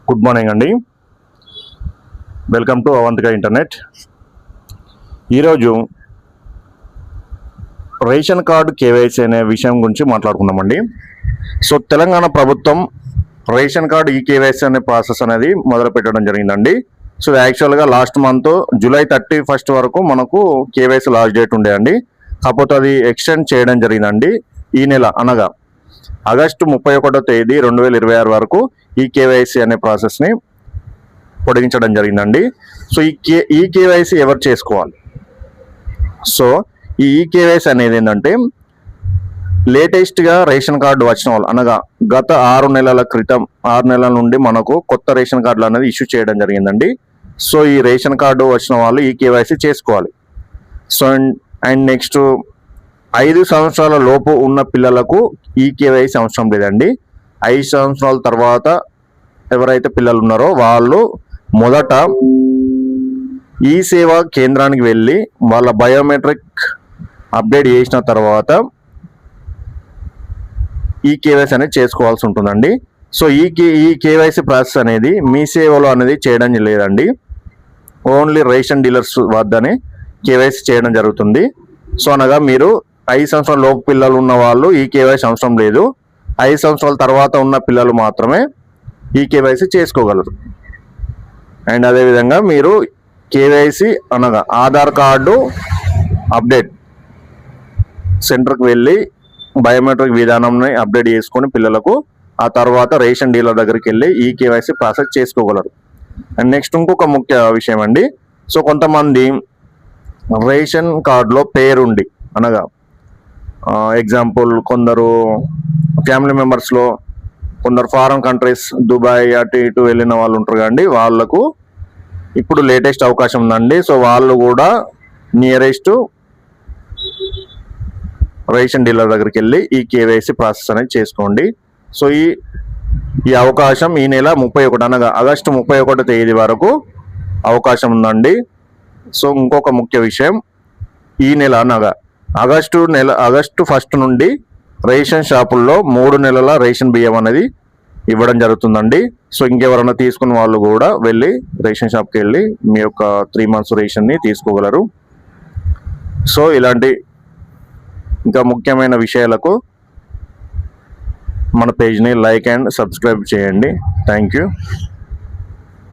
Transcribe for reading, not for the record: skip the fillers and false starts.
Good morning అండి. Welcome to Avantika internet. ఈరోజు ration card KYC అనే విషయం గురించి మాట్లాడుకుందామండి. సో తెలంగాణ ప్రభుత్వం రేషన్ కార్డు ఈ కేవైసీ అనే ప్రాసెస్ అనేది మొదలు పెట్టడం జరిగిందండి. సో యాక్చువల్గా లాస్ట్ మంత్ జూలై 31 వరకు మనకు కేవైసీ లాస్ట్ డేట్ ఉండేయండి. కాకపోతే అది ఎక్స్టెండ్ చేయడం జరిగిందండి. ఈ నెల అనగా ఆగస్టు 31వ తేదీ 2026 వరకు ఈ కేవైసీ అనే ప్రాసెస్ని పొడిగించడం జరిగిందండి. సో ఈ కేవైసీ ఎవరు చేసుకోవాలి? సో ఈ కేవైసీ అనేది ఏంటంటే లేటెస్ట్గా రేషన్ కార్డు వచ్చిన వాళ్ళు అనగా గత 6 నెలల క్రితం 6 నెలల నుండి మనకు కొత్త రేషన్ కార్డులు అనేది ఇష్యూ చేయడం జరిగిందండి. సో ఈ రేషన్ కార్డు వచ్చిన వాళ్ళు ఈ కేవైసీ చేసుకోవాలి. సో అండ్ నెక్స్ట్ 5 సంవత్సరాల లోపు ఉన్న పిల్లలకు ఈ కేవైసీ అవసరం లేదండి. 5 సంవత్సరాల తర్వాత ఎవరైతే పిల్లలు ఉన్నారో వాళ్ళు మొదట ఈ సేవా కేంద్రానికి వెళ్ళి వాళ్ళ బయోమెట్రిక్ అప్డేట్ చేసిన తర్వాత ఈ కేవైసీ అనేది చేసుకోవాల్సి ఉంటుందండి. సో ఈ కేవైసీ ప్రాసెస్ అనేది మీ సేవలో అనేది చేయడం లేదండి. ఓన్లీ రేషన్ డీలర్స్ వద్దనే కేవైసీ చేయడం జరుగుతుంది. సో అనగా మీరు 5 సంవత్సరాల లోపు పిల్లలు ఉన్న వాళ్ళు ఈ కేవైసీ అవసరం లేదు. 5 సంవత్సరాల తర్వాత ఉన్న పిల్లలు మాత్రమే ఈ కేవైసీ చేసుకోగలరు. అండ్ అదేవిధంగా మీరు కేవైసీ అనగా ఆధార్ కార్డు అప్డేట్ సెంటర్కి వెళ్ళి బయోమెట్రిక్ విధానంని అప్డేట్ చేసుకొని పిల్లలకు ఆ తర్వాత రేషన్ డీలర్ దగ్గరికి వెళ్ళి ఈ కేవైసీ ప్రాసెస్ చేసుకోగలరు. అండ్ నెక్స్ట్ ఇంకొక ముఖ్య విషయం అండి. సో కొంతమంది రేషన్ కార్డులో పేరుండి అనగా ఎగ్జాంపుల్ కొందరు ఫ్యామిలీ మెంబర్స్లో కొందరు ఫారెన్ కంట్రీస్ దుబాయ్ అటు ఇటు వెళ్ళిన వాళ్ళు ఉంటారు కదండి, వాళ్ళకు ఇప్పుడు లేటెస్ట్ అవకాశం ఉందండి. సో వాళ్ళు కూడా నియరెస్ట్ రేషన్ డీలర్ దగ్గరికి వెళ్ళి ఈ కేవైసీ ప్రాసెస్ అనేది చేసుకోండి. సో ఈ అవకాశం ఈ నెల 31 అనగా ఆగస్టు 31 తేదీ వరకు అవకాశం ఉందండి. సో ఇంకొక ముఖ్య విషయం, ఈ నెల అనగా ఆగస్టు 1 నుండి రేషన్ షాపుల్లో 3 నెలల రేషన్ బియ్యం అనేది ఇవ్వడం జరుగుతుందండి. సో ఇంకెవరైనా తీసుకున్న వాళ్ళు కూడా వెళ్ళి రేషన్ షాప్కి వెళ్ళి మీ యొక్క 3 months రేషన్ని తీసుకోగలరు. సో ఇలాంటి ఇంకా ముఖ్యమైన విషయాలకు మన పేజ్ని లైక్ అండ్ సబ్స్క్రైబ్ చేయండి. Thank you.